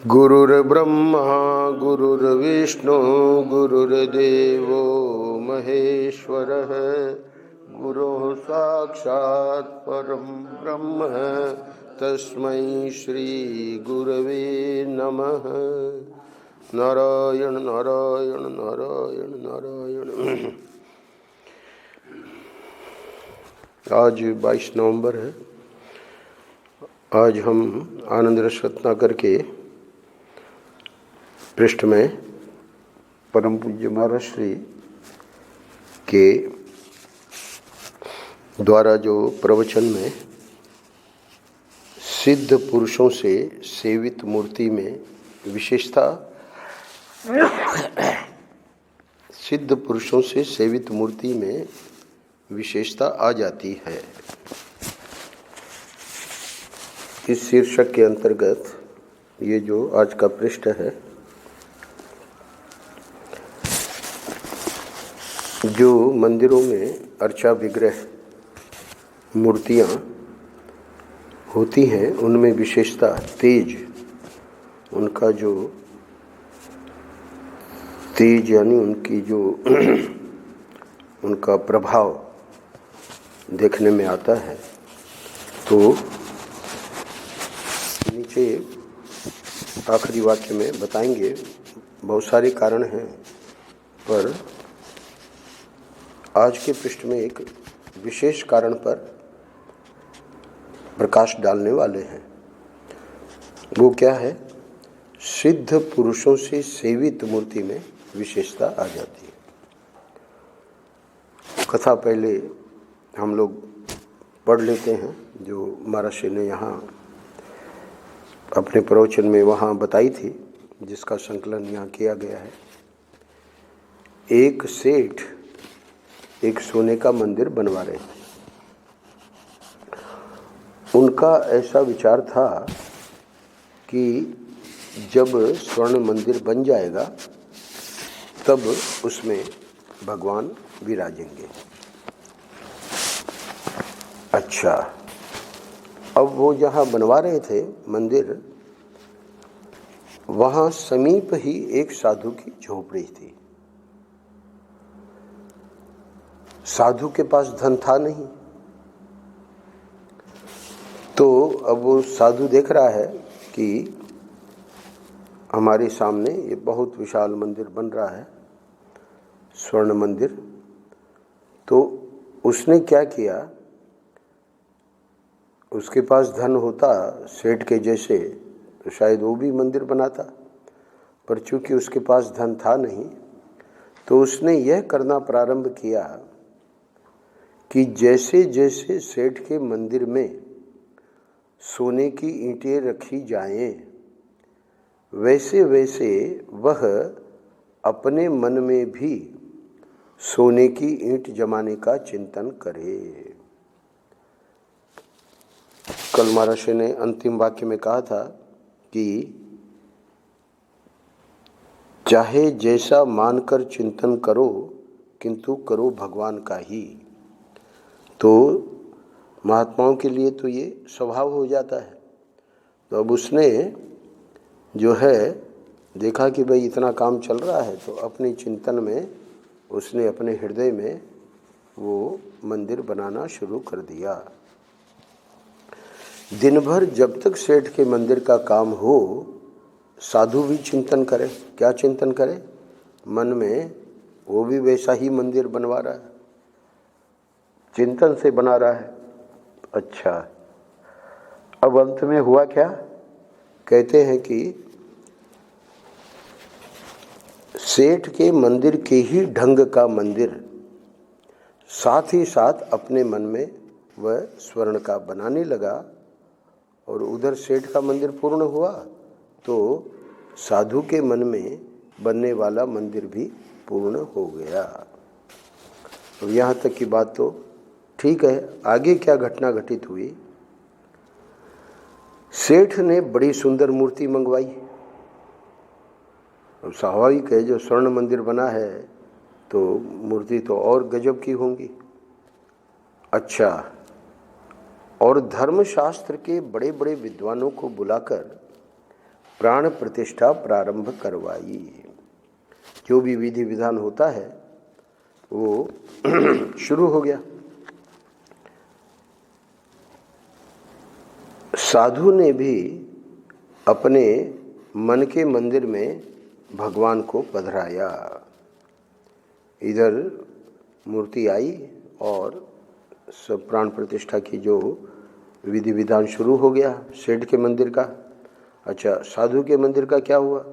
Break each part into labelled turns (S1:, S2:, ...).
S1: गुरुर्ब्रह्मा गुरुर्विष्णु गुरुर्देवो महेश्वरः गुरुः साक्षात् परं ब्रह्म तस्मै श्री गुरवे नमः। नारायण नारायण नारायण नारायण। आज 22 नवंबर है। आज हम आनंद रस रत्नाकर के पृष्ठ में परम पूज्य महाराज श्री के द्वारा जो प्रवचन में सिद्ध पुरुषों से सेवित मूर्ति में विशेषता, सिद्ध पुरुषों से सेवित मूर्ति में विशेषता आ जाती है, इस शीर्षक के अंतर्गत ये जो आज का पृष्ठ है, जो मंदिरों में अर्चा विग्रह मूर्तियाँ होती हैं उनमें विशेषता तेज, उनका जो तेज यानी उनकी जो उनका प्रभाव देखने में आता है। तो नीचे आखिरी वाक्य में बताएंगे, बहुत सारे कारण हैं, पर आज के पृष्ठ में एक विशेष कारण पर प्रकाश डालने वाले हैं। वो क्या है? सिद्ध पुरुषों से सेवित मूर्ति में विशेषता आ जाती है। कथा पहले हम लोग पढ़ लेते हैं, जो महाराज ने यहाँ अपने प्रवचन में वहाँ बताई थी, जिसका संकलन यहाँ किया गया है। एक सेठ एक सोने का मंदिर बनवा रहे थे। उनका ऐसा विचार था कि जब स्वर्ण मंदिर बन जाएगा तब उसमें भगवान विराजेंगे। अच्छा, अब वो जहाँ बनवा रहे थे मंदिर, वहाँ समीप ही एक साधु की झोपड़ी थी। साधु के पास धन था नहीं, तो अब वो साधु देख रहा है कि हमारे सामने ये बहुत विशाल मंदिर बन रहा है, स्वर्ण मंदिर। तो उसने क्या किया, उसके पास धन होता सेठ के जैसे तो शायद वो भी मंदिर बनाता, पर चूंकि उसके पास धन था नहीं, तो उसने यह करना प्रारंभ किया कि जैसे जैसे सेठ के मंदिर में सोने की ईंटें रखी जाएं, वैसे वैसे वह अपने मन में भी सोने की ईंट जमाने का चिंतन करे। कल महाराज ने अंतिम वाक्य में कहा था कि चाहे जैसा मानकर चिंतन करो, किंतु करो भगवान का ही। तो महात्माओं के लिए तो ये स्वभाव हो जाता है। तो अब उसने जो है देखा कि भाई इतना काम चल रहा है, तो अपने चिंतन में उसने अपने हृदय में वो मंदिर बनाना शुरू कर दिया। दिन भर जब तक सेठ के मंदिर का काम हो, साधु भी चिंतन करे। क्या चिंतन करे? मन में वो भी वैसा ही मंदिर बनवा रहा है, चिंतन से बना रहा है। अच्छा, अब अंत में हुआ क्या? कहते हैं कि सेठ के मंदिर के ही ढंग का मंदिर साथ ही साथ अपने मन में वह स्वर्ण का बनाने लगा, और उधर सेठ का मंदिर पूर्ण हुआ तो साधु के मन में बनने वाला मंदिर भी पूर्ण हो गया। तो यहाँ तक की बात तो ठीक है। आगे क्या घटना घटित हुई? सेठ ने बड़ी सुंदर मूर्ति मंगवाई। अब स्वाभाविक है, जो स्वर्ण मंदिर बना है तो मूर्ति तो और गजब की होंगी। अच्छा, और धर्मशास्त्र के बड़े बड़े विद्वानों को बुलाकर प्राण प्रतिष्ठा प्रारंभ करवाई। जो भी विधि विधान होता है वो शुरू हो गया। साधु ने भी अपने मन के मंदिर में भगवान को पधराया। इधर मूर्ति आई और सब प्राण प्रतिष्ठा की जो विधि विधान शुरू हो गया सेठ के मंदिर का। अच्छा, साधु के मंदिर का क्या हुआ?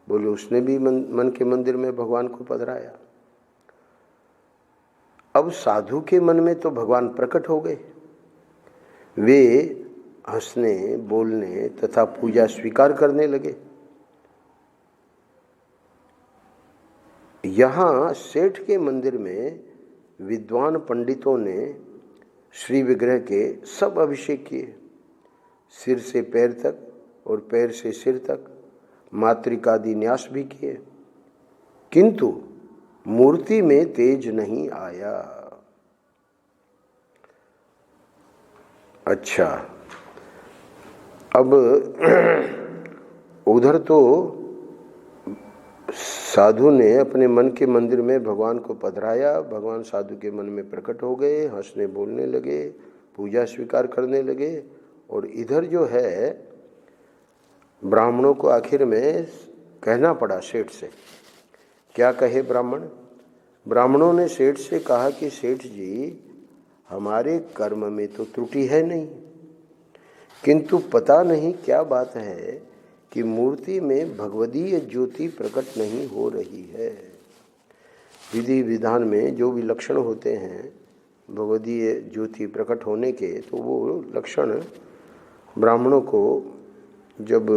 S1: बोले उसने भी मन के मंदिर में भगवान को पधराया। अब साधु के मन में तो भगवान प्रकट हो गए। वे हंसने बोलने तथा पूजा स्वीकार करने लगे। यहाँ सेठ के मंदिर में विद्वान पंडितों ने श्री विग्रह के सब अभिषेक किए, सिर से पैर तक और पैर से सिर तक मातृकादि न्यास भी किए, किंतु मूर्ति में तेज नहीं आया। अच्छा, अब उधर तो साधु ने अपने मन के मंदिर में भगवान को पधराया, भगवान साधु के मन में प्रकट हो गए, हंसने बोलने लगे, पूजा स्वीकार करने लगे। और इधर जो है ब्राह्मणों को आखिर में कहना पड़ा सेठ से। क्या कहे ब्राह्मण? ब्राह्मणों ने सेठ से कहा कि सेठ जी, हमारे कर्म में तो त्रुटि है नहीं, किंतु पता नहीं क्या बात है कि मूर्ति में भगवदीय ज्योति प्रकट नहीं हो रही है। विधि विधान में जो भी लक्षण होते हैं भगवदीय ज्योति प्रकट होने के, तो वो लक्षण ब्राह्मणों को जब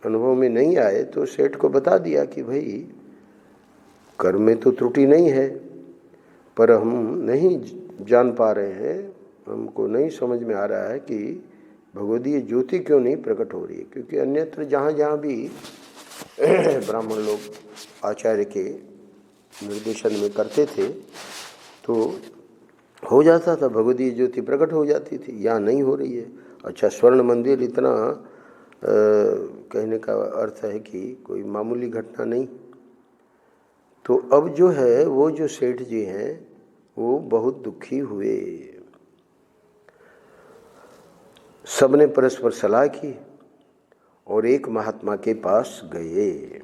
S1: अनुभव में नहीं आए तो सेठ को बता दिया कि भाई कर्म में तो त्रुटि नहीं है, पर हम नहीं जान पा रहे हैं, हमको नहीं समझ में आ रहा है कि भगवदीय ज्योति क्यों नहीं प्रकट हो रही है। क्योंकि अन्यत्र जहाँ जहाँ भी ब्राह्मण लोग आचार्य के निर्देशन में करते थे तो हो जाता था, भगवदीय ज्योति प्रकट हो जाती थी। यहाँ नहीं हो रही है। अच्छा, स्वर्ण मंदिर इतना कहने का अर्थ है कि कोई मामूली घटना नहीं। तो अब जो है वो जो सेठ जी हैं वो बहुत दुखी हुए। सबने परस्पर सलाह की और एक महात्मा के पास गए।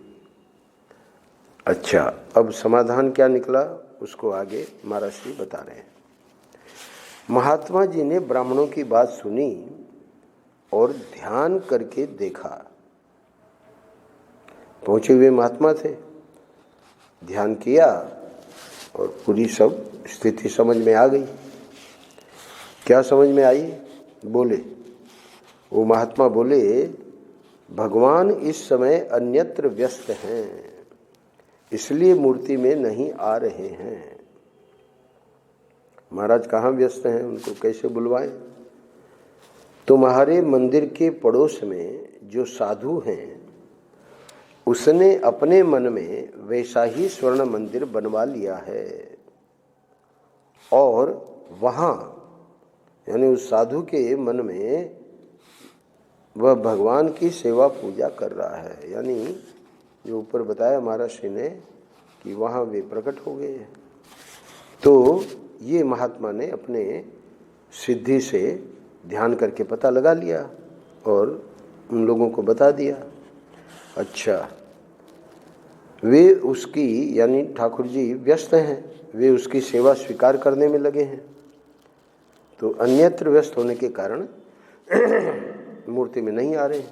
S1: अच्छा, अब समाधान क्या निकला उसको आगे महाराज श्री बता रहे हैं। महात्मा जी ने ब्राह्मणों की बात सुनी और ध्यान करके देखा। पहुंचे हुए महात्मा थे, ध्यान किया और पूरी सब स्थिति समझ में आ गई। क्या समझ में आई? बोले वो महात्मा बोले, भगवान इस समय अन्यत्र व्यस्त हैं, इसलिए मूर्ति में नहीं आ रहे हैं। महाराज कहाँ व्यस्त हैं, उनको कैसे बुलवाएं? तुम्हारे मंदिर के पड़ोस में जो साधु हैं उसने अपने मन में वैसा ही स्वर्ण मंदिर बनवा लिया है और वहाँ यानी उस साधु के मन में वह भगवान की सेवा पूजा कर रहा है। यानी जो ऊपर बताया महाराज श्री ने कि वहाँ वे प्रकट हो गए हैं। तो ये महात्मा ने अपने सिद्धि से ध्यान करके पता लगा लिया और उन लोगों को बता दिया। अच्छा, वे उसकी यानी ठाकुर जी व्यस्त हैं, वे उसकी सेवा स्वीकार करने में लगे हैं। तो अन्यत्र व्यस्त होने के कारण मूर्ति में नहीं आ रहे।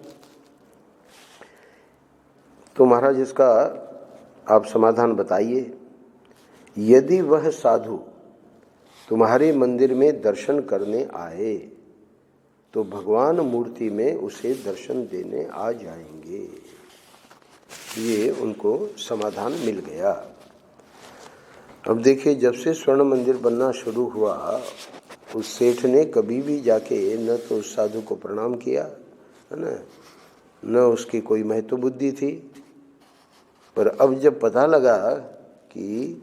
S1: तो महाराज इसका आप समाधान बताइए। यदि वह साधु तुम्हारे मंदिर में दर्शन करने आए तो भगवान मूर्ति में उसे दर्शन देने आ जाएंगे। ये उनको समाधान मिल गया। अब देखिए, जब से स्वर्ण मंदिर बनना शुरू हुआ उस सेठ ने कभी भी जाके न तो उस साधु को प्रणाम किया है ना, न उसकी कोई महत्व बुद्धि थी। पर अब जब पता लगा कि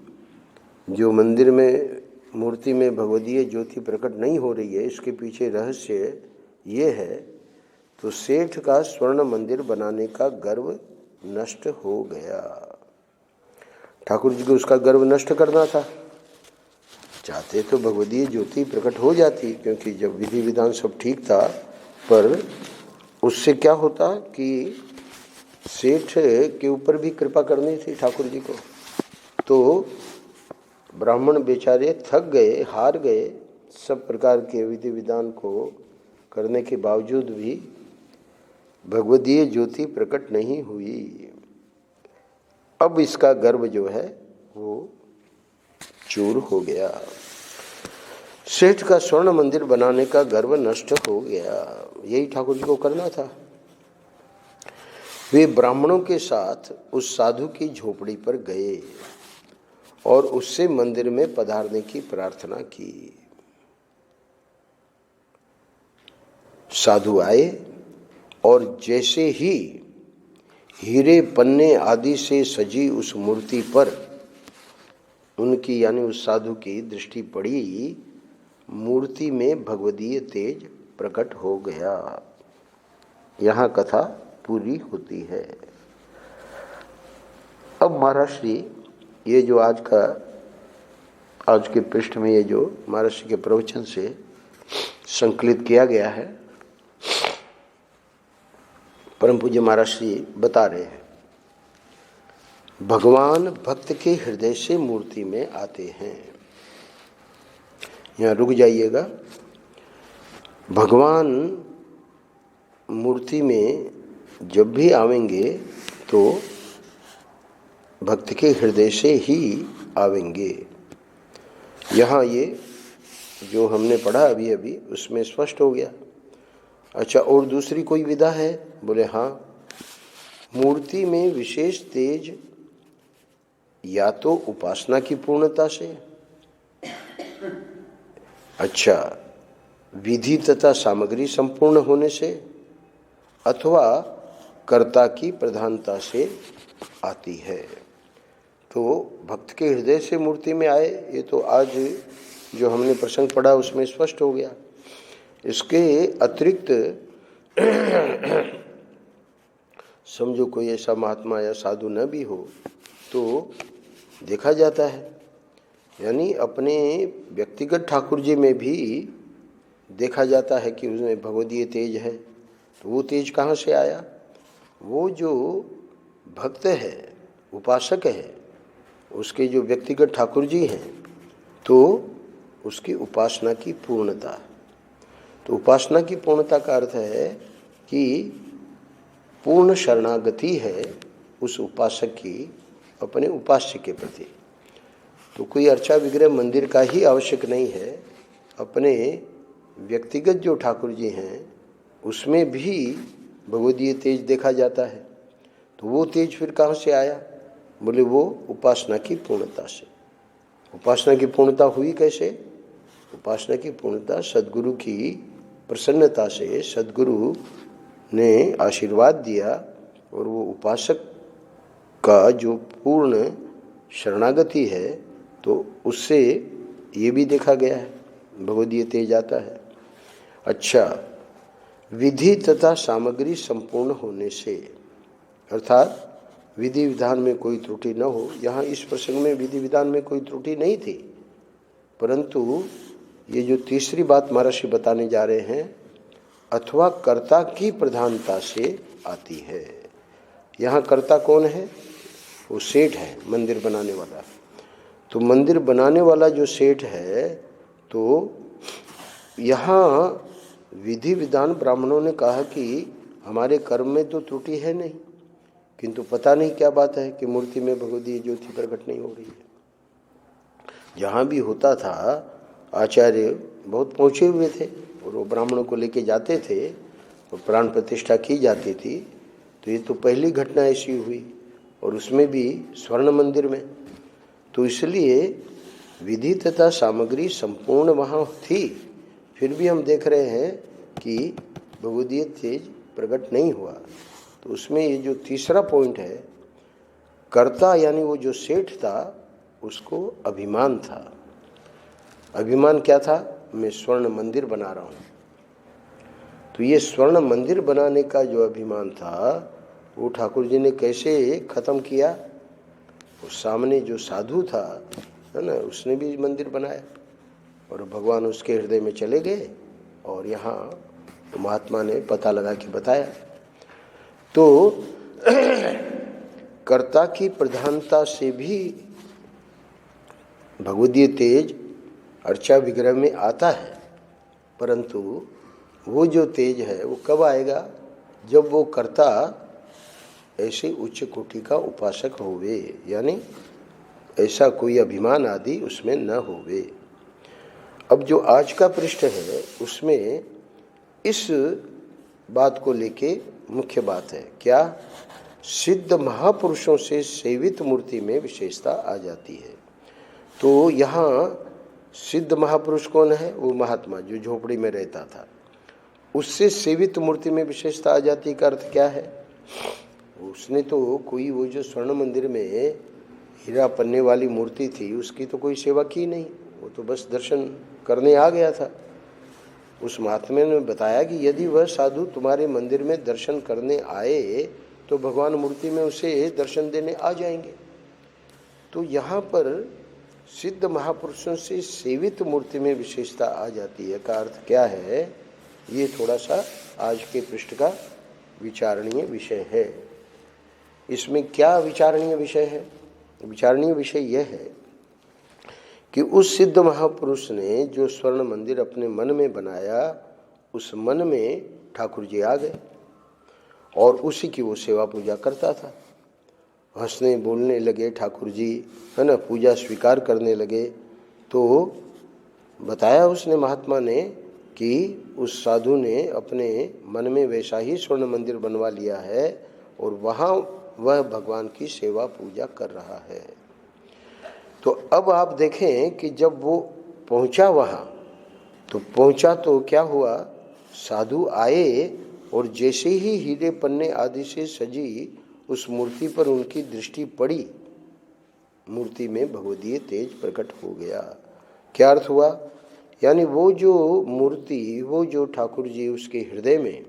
S1: जो मंदिर में मूर्ति में भगवदीय ज्योति प्रकट नहीं हो रही है, इसके पीछे रहस्य ये है, तो सेठ का स्वर्ण मंदिर बनाने का गर्व नष्ट हो गया। ठाकुर जी को उसका गर्व नष्ट करना था। चाहते तो भगवदीय ज्योति प्रकट हो जाती, क्योंकि जब विधि विधान सब ठीक था, पर उससे क्या होता कि सेठ के ऊपर भी कृपा करनी थी ठाकुर जी को। तो ब्राह्मण बेचारे थक गए, हार गए, सब प्रकार के विधि विधान को करने के बावजूद भी भगवदीय ज्योति प्रकट नहीं हुई। अब इसका गर्व जो है वो चूर हो गया। सेठ का स्वर्ण मंदिर बनाने का गर्व नष्ट हो गया। यही ठाकुर जी को करना था। वे ब्राह्मणों के साथ उस साधु की झोपड़ी पर गए और उससे मंदिर में पधारने की प्रार्थना की। साधु आए और जैसे ही हीरे पन्ने आदि से सजी उस मूर्ति पर उनकी यानी उस साधु की दृष्टि पड़ी, मूर्ति में भगवदीय तेज प्रकट हो गया। यहाँ कथा पूरी होती है। अब महाराज श्री ये जो आज के पृष्ठ में ये जो महाराज श्री के प्रवचन से संकलित किया गया है, परम पूज्य महाराज श्री बता रहे हैं, भगवान भक्त के हृदय से मूर्ति में आते हैं। यहाँ रुक जाइएगा। भगवान मूर्ति में जब भी आवेंगे तो भक्त के हृदय से ही आवेंगे। यहाँ ये जो हमने पढ़ा अभी अभी उसमें स्पष्ट हो गया। अच्छा, और दूसरी कोई विधा है? बोले हाँ, मूर्ति में विशेष तेज या तो उपासना की पूर्णता से, अच्छा विधि तथा सामग्री संपूर्ण होने से, अथवा कर्ता की प्रधानता से आती है। तो भक्त के हृदय से मूर्ति में आए, ये तो आज जो हमने प्रसंग पढ़ा उसमें स्पष्ट हो गया। इसके अतिरिक्त समझो कोई ऐसा महात्मा या साधु न भी हो तो देखा जाता है, यानी अपने व्यक्तिगत ठाकुर जी में भी देखा जाता है कि उसमें भगवदीय तेज है। तो वो तेज कहाँ से आया? वो जो भक्त है, उपासक है, उसके जो व्यक्तिगत ठाकुर जी हैं, तो उसकी उपासना की पूर्णता। तो उपासना की पूर्णता का अर्थ है कि पूर्ण शरणागति है उस उपासक की अपने उपास्य के प्रति। तो कोई अर्चा विग्रह मंदिर का ही आवश्यक नहीं है, अपने व्यक्तिगत जो ठाकुर जी हैं उसमें भी भगवदीय तेज देखा जाता है। तो वो तेज फिर कहाँ से आया? बोले वो उपासना की पूर्णता से। उपासना की पूर्णता हुई कैसे? उपासना की पूर्णता सद्गुरु की प्रसन्नता से, सद्गुरु ने आशीर्वाद दिया और वो उपासक का जो पूर्ण शरणागति है, तो उससे ये भी देखा गया है भगवदीय तेज आता है। अच्छा, विधि तथा सामग्री संपूर्ण होने से, अर्थात विधि विधान में कोई त्रुटि न हो। यहाँ इस प्रसंग में विधि विधान में कोई त्रुटि नहीं थी, परंतु ये जो तीसरी बात महर्षि बताने जा रहे हैं, अथवा कर्ता की प्रधानता से आती है। यहाँ कर्ता कौन है? वो सेठ है, मंदिर बनाने वाला। तो मंदिर बनाने वाला जो सेठ है, तो यहाँ विधि विधान ब्राह्मणों ने कहा कि हमारे कर्म में तो त्रुटि है नहीं, किंतु पता नहीं क्या बात है कि मूर्ति में भगवदीय ज्योति प्रकट नहीं हो रही है। जहाँ भी होता था आचार्य बहुत पहुँचे हुए थे और वो ब्राह्मणों को लेके जाते थे और प्राण प्रतिष्ठा की जाती थी। तो ये तो पहली घटना ऐसी हुई, और उसमें भी स्वर्ण मंदिर में। तो इसलिए विधि तथा सामग्री संपूर्ण वहाँ थी, फिर भी हम देख रहे हैं कि भगवदीय तेज प्रकट नहीं हुआ। तो उसमें ये जो तीसरा पॉइंट है, कर्ता यानी वो जो सेठ था उसको अभिमान था अभिमान क्या था? मैं स्वर्ण मंदिर बना रहा हूँ। तो ये स्वर्ण मंदिर बनाने का जो अभिमान था वो ठाकुर जी ने कैसे खत्म किया? उस सामने जो साधु था, है ना, उसने भी मंदिर बनाया और भगवान उसके हृदय में चले गए और यहाँ महात्मा ने पता लगा के बताया। तो कर्ता की प्रधानता से भी भगवदीय तेज अर्चा विग्रह में आता है, परंतु वो जो तेज है वो कब आएगा? जब वो कर्ता ऐसे उच्च कोटि का उपासक होवे, यानी ऐसा कोई अभिमान आदि उसमें न होवे। अब जो आज का पृष्ठ है उसमें इस बात को लेके मुख्य बात है क्या? सिद्ध महापुरुषों से सेवित मूर्ति में विशेषता आ जाती है। तो यहाँ सिद्ध महापुरुष कौन है? वो महात्मा जो झोपड़ी में रहता था, उससे सेवित मूर्ति में विशेषता आ जाती का अर्थ क्या है? उसने तो कोई वो जो स्वर्ण मंदिर में हीरा पन्ने वाली मूर्ति थी उसकी तो कोई सेवा की नहीं, वो तो बस दर्शन करने आ गया था। उस महात्मा ने बताया कि यदि वह साधु तुम्हारे मंदिर में दर्शन करने आए तो भगवान मूर्ति में उसे दर्शन देने आ जाएंगे। तो यहाँ पर सिद्ध महापुरुषों से सेवित मूर्ति में विशेषता आ जाती है का अर्थ क्या है? ये थोड़ा सा आज के पृष्ठ का विचारणीय विषय है। इसमें क्या विचारणीय विषय है? विचारणीय विषय यह है कि उस सिद्ध महापुरुष ने जो स्वर्ण मंदिर अपने मन में बनाया, उस मन में ठाकुर जी आ गए और उसी की वो सेवा पूजा करता था। हंसने बोलने लगे ठाकुर जी, है ना, पूजा स्वीकार करने लगे। तो बताया उसने महात्मा ने कि उस साधु ने अपने मन में वैसा ही स्वर्ण मंदिर बनवा लिया है और वहाँ वह भगवान की सेवा पूजा कर रहा है। तो अब आप देखें कि जब वो पहुँचा वहाँ, तो पहुँचा तो क्या हुआ? साधु आए और जैसे ही हीरे पन्ने आदि से सजी उस मूर्ति पर उनकी दृष्टि पड़ी, मूर्ति में भगवदीय तेज प्रकट हो गया। क्या अर्थ हुआ? यानी वो जो मूर्ति, वो जो ठाकुर जी उसके हृदय में,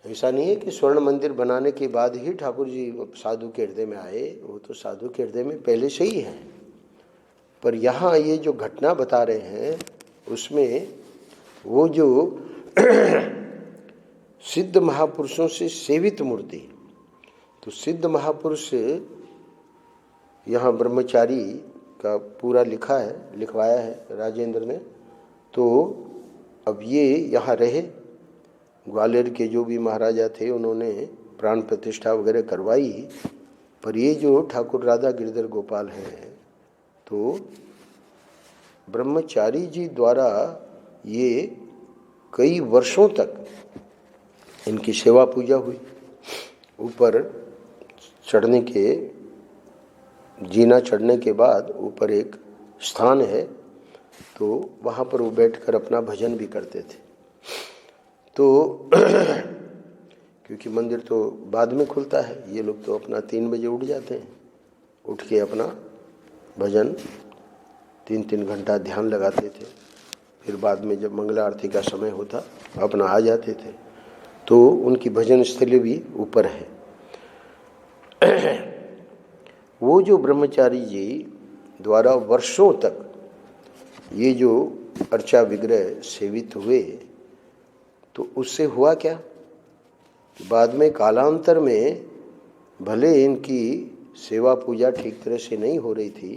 S1: ऐसा नहीं है कि स्वर्ण मंदिर बनाने के बाद ही ठाकुर जी साधु के हृदय में आए, वो तो साधु के हृदय में पहले से ही है। पर यहाँ ये जो घटना बता रहे हैं उसमें वो जो सिद्ध महापुरुषों से सेवित मूर्ति, तो सिद्ध महापुरुष यहाँ ब्रह्मचारी का पूरा लिखा है, लिखवाया है राजेंद्र ने। तो अब ये यहाँ रहे, ग्वालियर के जो भी महाराजा थे उन्होंने प्राण प्रतिष्ठा वगैरह करवाई, पर ये जो ठाकुर राधा गिरधर गोपाल हैं तो ब्रह्मचारी जी द्वारा ये कई वर्षों तक इनकी सेवा पूजा हुई। ऊपर चढ़ने के, जीना चढ़ने के बाद ऊपर एक स्थान है, तो वहाँ पर वो बैठकर अपना भजन भी करते थे। तो क्योंकि मंदिर तो बाद में खुलता है, ये लोग तो अपना 3 बजे उठ जाते हैं, उठ के अपना भजन 3-3 घंटा ध्यान लगाते थे। फिर बाद में जब मंगला आरती का समय होता अपना आ जाते थे। तो उनकी भजन स्थली भी ऊपर है। वो जो ब्रह्मचारी जी द्वारा वर्षों तक ये जो अर्चा विग्रह सेवित हुए, तो उससे हुआ क्या? बाद में कालांतर में भले इनकी सेवा पूजा ठीक तरह से नहीं हो रही थी,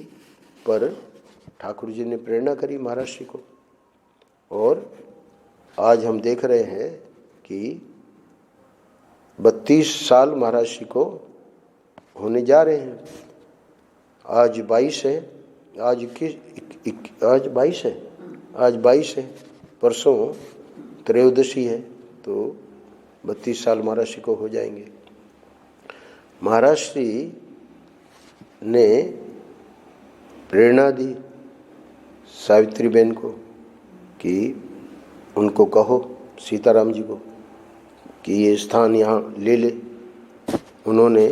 S1: पर ठाकुर जी ने प्रेरणा करी महाराज जी को, और आज हम देख रहे हैं कि 32 साल महाराज जी को होने जा रहे हैं। आज 22 है, आज 22 है, आज 22 है, परसों त्रयोदशी है, तो 32 साल महाराज जी को हो जाएंगे। महाराज जी ने प्रेरणा दी सावित्री बहन को कि उनको कहो, सीताराम जी को, कि ये स्थान यहाँ ले ले। उन्होंने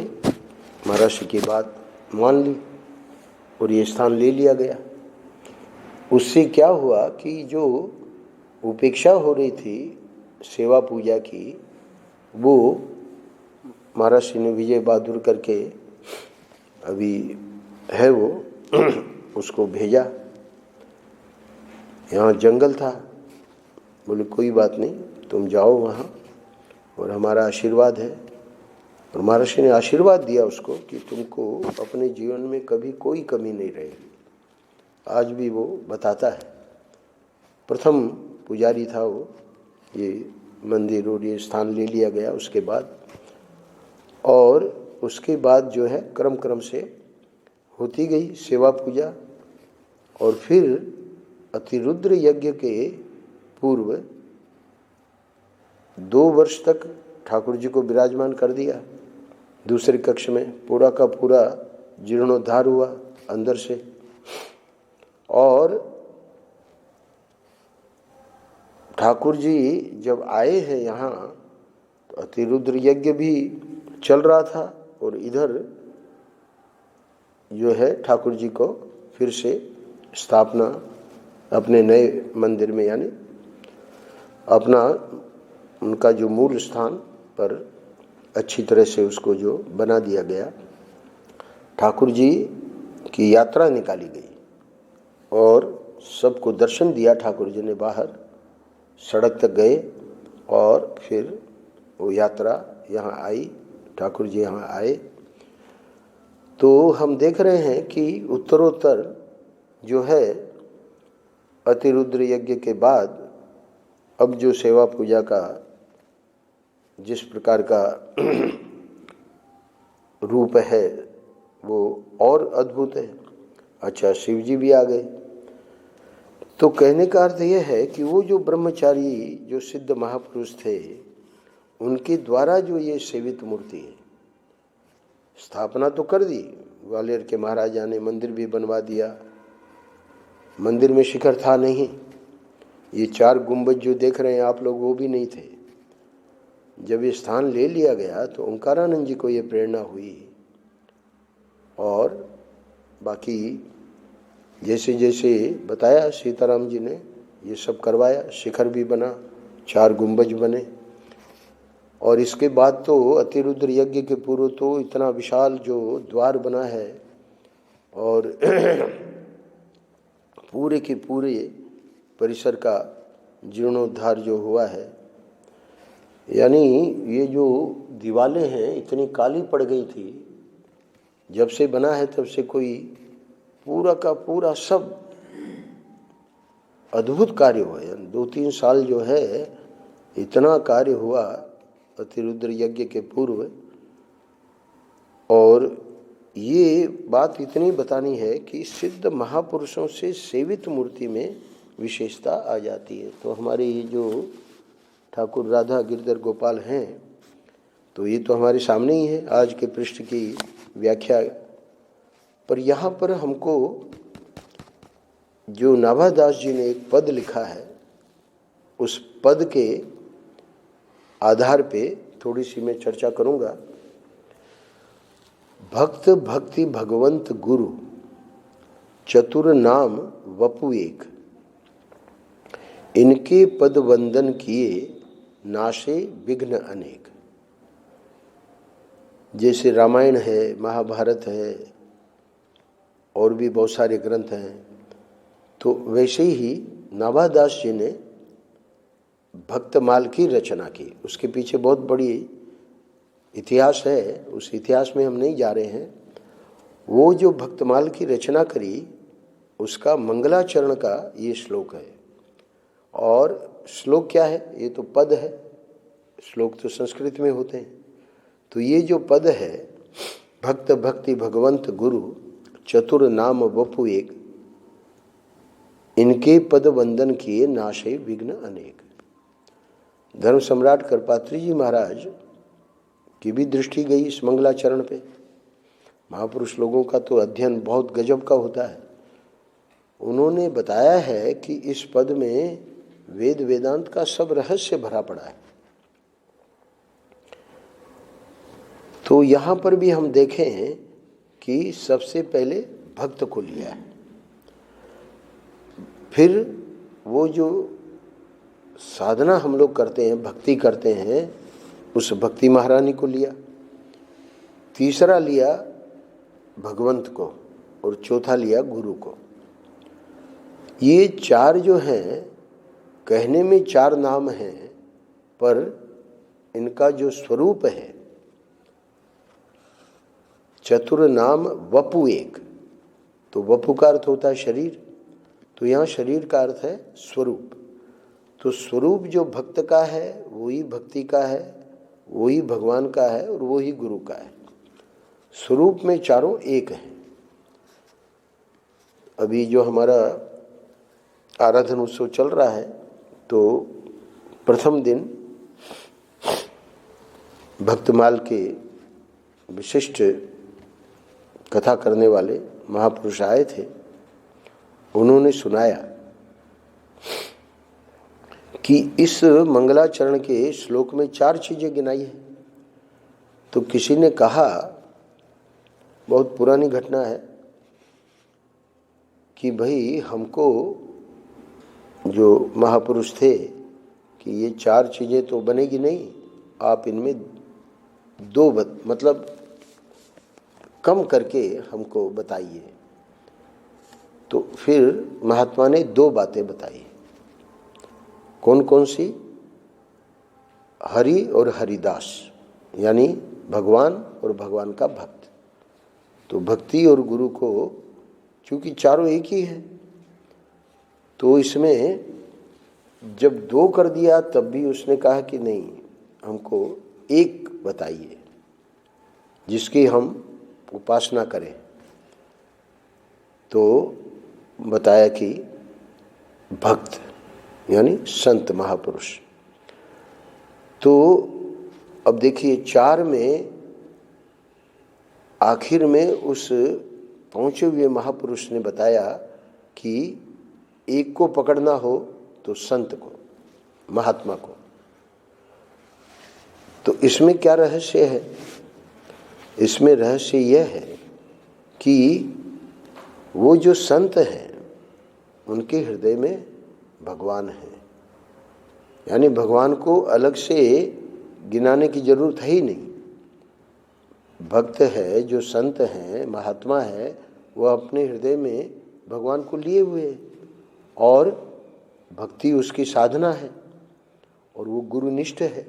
S1: महाराज जी की बात मान ली और ये स्थान ले लिया गया। उससे क्या हुआ कि जो उपेक्षा हो रही थी सेवा पूजा की, वो महाराज श्री ने विजय बहादुर करके अभी है वो उसको भेजा। यहाँ जंगल था, बोले कोई बात नहीं, तुम जाओ वहाँ और हमारा आशीर्वाद है। और महर्षि ने आशीर्वाद दिया उसको कि तुमको अपने जीवन में कभी कोई कमी नहीं रहेगी। आज भी वो बताता है, प्रथम पुजारी था वो, ये मंदिर और ये स्थान ले लिया गया उसके बाद। और उसके बाद जो है क्रम क्रम से होती गई सेवा पूजा। और फिर अतिरुद्र यज्ञ के पूर्व 2 वर्ष तक ठाकुर जी को विराजमान कर दिया दूसरे कक्ष में। पूरा का पूरा जीर्णोद्धार हुआ अंदर से। और ठाकुर जी जब आए हैं यहाँ तो अतिरुद्र यज्ञ भी चल रहा था और इधर जो है ठाकुर जी को फिर से स्थापना अपने नए मंदिर में, यानी अपना उनका जो मूल स्थान पर अच्छी तरह से उसको जो बना दिया गया। ठाकुर जी की यात्रा निकाली गई और सबको दर्शन दिया ठाकुर जी ने। बाहर सड़क तक गए और फिर वो यात्रा यहाँ आई, ठाकुर जी यहाँ आए। तो हम देख रहे हैं कि उत्तरोत्तर जो है अतिरुद्र यज्ञ के बाद अब जो सेवा पूजा का जिस प्रकार का रूप है वो और अद्भुत है। अच्छा, शिव जी भी आ गए। तो कहने का अर्थ यह है कि वो जो ब्रह्मचारी जो सिद्ध महापुरुष थे उनके द्वारा जो ये सेवित मूर्ति है, स्थापना तो कर दी, ग्वालियर के महाराजा ने मंदिर भी बनवा दिया। मंदिर में शिखर था नहीं, ये 4 गुंबज जो देख रहे हैं आप लोग वो भी नहीं थे। जब ये स्थान ले लिया गया तो ओंकारानंद जी को ये प्रेरणा हुई और बाकी जैसे जैसे बताया सीताराम जी ने ये सब करवाया। शिखर भी बना, 4 गुंबज बने। और इसके बाद तो अतिरुद्र यज्ञ के पूर्व तो इतना विशाल जो द्वार बना है और पूरे के पूरे परिसर का जीर्णोद्धार जो हुआ है। यानी ये जो दीवारें हैं इतनी काली पड़ गई थी, जब से बना है तब से कोई पूरा का पूरा सब अद्भुत कार्य हुआ है। 2-3 साल जो है इतना कार्य हुआ अतिरुद्र यज्ञ के पूर्व। और ये बात इतनी बतानी है कि सिद्ध महापुरुषों से सेवित मूर्ति में विशेषता आ जाती है। तो हमारे ये जो ठाकुर राधा गिरधर गोपाल हैं तो ये तो हमारे सामने ही है आज के पृष्ठ की व्याख्या। पर यहाँ पर हमको जो नाभादास जी ने एक पद लिखा है उस पद के आधार पे थोड़ी सी मैं चर्चा करूँगा। भक्त भक्ति भगवंत गुरु चतुर नाम वपु एक, इनके पद वंदन किए नाशे विघ्न अनेक। जैसे रामायण है, महाभारत है और भी बहुत सारे ग्रंथ हैं, तो वैसे ही नाभादास जी ने भक्तमाल की रचना की। उसके पीछे बहुत बड़ी इतिहास है, उस इतिहास में हम नहीं जा रहे हैं। वो जो भक्तमाल की रचना करी उसका मंगलाचरण का ये श्लोक है। और श्लोक क्या है? ये तो पद है, श्लोक तो संस्कृत में होते हैं। तो ये जो पद है, भक्त भक्ति भगवंत गुरु चतुर नाम वपु एक, इनके पद वंदन किए नाशे विघ्न अनेक। धर्म सम्राट करपात्री जी महाराज की भी दृष्टि गई इस मंगलाचरण पे। महापुरुष लोगों का तो अध्ययन बहुत गजब का होता है। उन्होंने बताया है कि इस पद में वेद वेदांत का सब रहस्य भरा पड़ा है। तो यहाँ पर भी हम देखें कि सबसे पहले भक्त को लिया है। फिर वो जो साधना हम लोग करते हैं, भक्ति करते हैं, उस भक्ति महारानी को लिया, तीसरा लिया भगवंत को, और चौथा लिया गुरु को। ये चार जो हैं, कहने में चार नाम हैं, पर इनका जो स्वरूप है, चतुर नाम वपु एक, तो वपु का अर्थ होता है शरीर, तो यहाँ शरीर का अर्थ है स्वरूप। तो स्वरूप जो भक्त का है वही भक्ति का है, वही भगवान का है और वही गुरु का है। स्वरूप में चारों एक हैं। अभी जो हमारा आराधन उत्सव चल रहा है, तो प्रथम दिन भक्तमाल के विशिष्ट कथा करने वाले महापुरुष आए थे। उन्होंने सुनाया कि इस मंगलाचरण के श्लोक में चार चीजें गिनाई है। तो किसी ने कहा, बहुत पुरानी घटना है, कि भाई हमको जो महापुरुष थे कि ये चार चीजें तो बनेगी नहीं, आप इनमें दो मतलब कम करके हमको बताइए। तो फिर महात्मा ने दो बातें बताई। कौन कौन सी? हरि और हरिदास, यानी भगवान और भगवान का भक्त। तो भक्ति और गुरु को, चूंकि चारों एक ही है, तो इसमें जब दो कर दिया तब भी उसने कहा कि नहीं, हमको एक बताइए जिसकी हम उपासना करें। तो बताया कि भक्त यानी संत महापुरुष। तो अब देखिए, चार में आखिर में उस पहुंचे हुए महापुरुष ने बताया कि एक को पकड़ना हो तो संत को, महात्मा को। तो इसमें क्या रहस्य है? इसमें रहस्य यह है कि वो जो संत हैं उनके हृदय में भगवान है, यानी भगवान को अलग से गिनाने की जरूरत है ही नहीं। भक्त है, जो संत हैं, महात्मा है, वह अपने हृदय में भगवान को लिए हुए है और भक्ति उसकी साधना है और वो गुरुनिष्ठ है।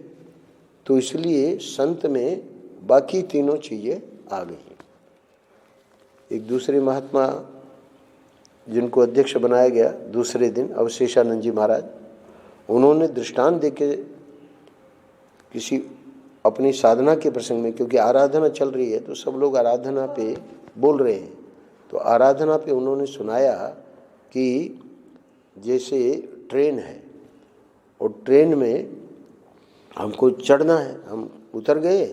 S1: तो इसलिए संत में बाकी तीनों चीजें आ गई। एक दूसरे महात्मा जिनको अध्यक्ष बनाया गया दूसरे दिन, अवशेषानंद जी महाराज, उन्होंने दृष्टांत देके किसी अपनी साधना के प्रसंग में, क्योंकि आराधना चल रही है तो सब लोग आराधना पे बोल रहे हैं, तो आराधना पे उन्होंने सुनाया कि जैसे ट्रेन है और ट्रेन में हमको चढ़ना है, हम उतर गए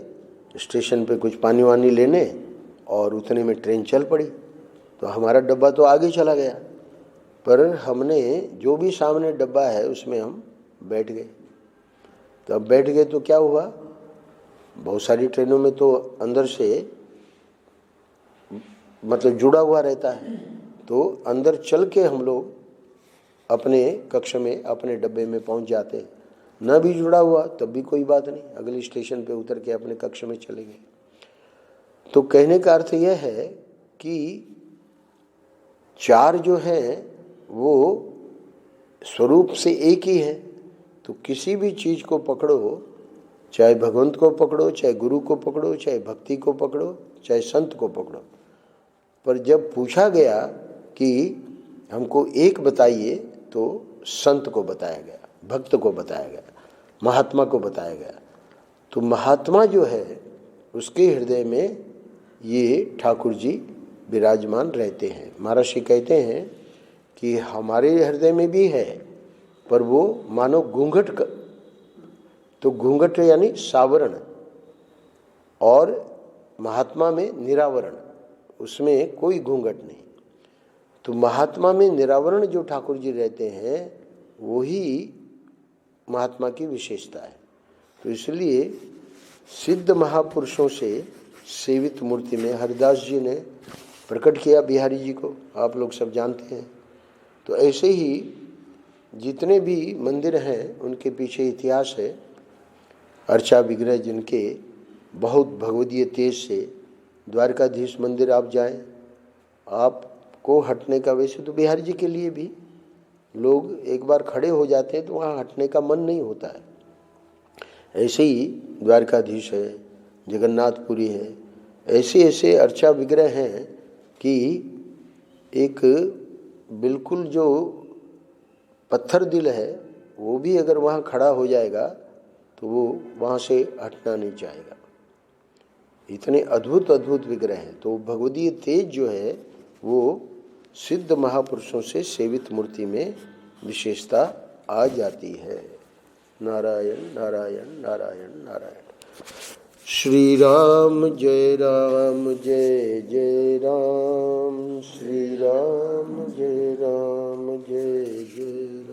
S1: स्टेशन पे कुछ पानी वानी लेने और उतने में ट्रेन चल पड़ी। तो हमारा डब्बा तो आगे चला गया, पर हमने जो भी सामने डब्बा है उसमें हम बैठ गए। तो अब बैठ गए तो क्या हुआ, बहुत सारी ट्रेनों में तो अंदर से मतलब जुड़ा हुआ रहता है, तो अंदर चल के हम लोग अपने कक्ष में, अपने डब्बे में पहुंच जाते हैं। न भी जुड़ा हुआ तब भी कोई बात नहीं, अगले स्टेशन पे उतर के अपने कक्ष में चले गए। तो कहने का अर्थ यह है कि चार जो हैं वो स्वरूप से एक ही है। तो किसी भी चीज को पकड़ो, चाहे भगवंत को पकड़ो, चाहे गुरु को पकड़ो, चाहे भक्ति को पकड़ो, चाहे संत को पकड़ो, पर जब पूछा गया कि हमको एक बताइए तो संत को बताया गया, भक्त को बताया गया, महात्मा को बताया गया। तो महात्मा जो है उसके हृदय में ये ठाकुर जी विराजमान रहते हैं। महर्षि कहते हैं कि हमारे हृदय में भी है, पर वो मानो घूंघट का, तो घूंघट यानी सावरण, और महात्मा में निरावरण, उसमें कोई घूंघट नहीं। तो महात्मा में निरावरण जो ठाकुर जी रहते हैं वही महात्मा की विशेषता है। तो इसलिए सिद्ध महापुरुषों से सेवित मूर्ति में हरिदास जी ने प्रकट किया बिहारी जी को, आप लोग सब जानते हैं। तो ऐसे ही जितने भी मंदिर हैं उनके पीछे इतिहास है। अर्चा विग्रह जिनके बहुत भगवदीय तेज से, द्वारकाधीश मंदिर आप जाएं, आपको हटने का, वैसे तो बिहारी जी के लिए भी लोग एक बार खड़े हो जाते हैं तो वहाँ हटने का मन नहीं होता है। ऐसे ही द्वारकाधीश है, जगन्नाथपुरी है, ऐसे ऐसे अर्चा विग्रह हैं कि एक बिल्कुल जो पत्थर दिल है वो भी अगर वहाँ खड़ा हो जाएगा तो वो वहाँ से हटना नहीं चाहेगा। इतने अद्भुत अद्भुत विग्रह हैं। तो भगवदीय तेज जो है वो सिद्ध महापुरुषों से सेवित मूर्ति में विशेषता आ जाती है। नारायण नारायण नारायण नारायण। श्री राम जय जय राम, श्री राम जय जय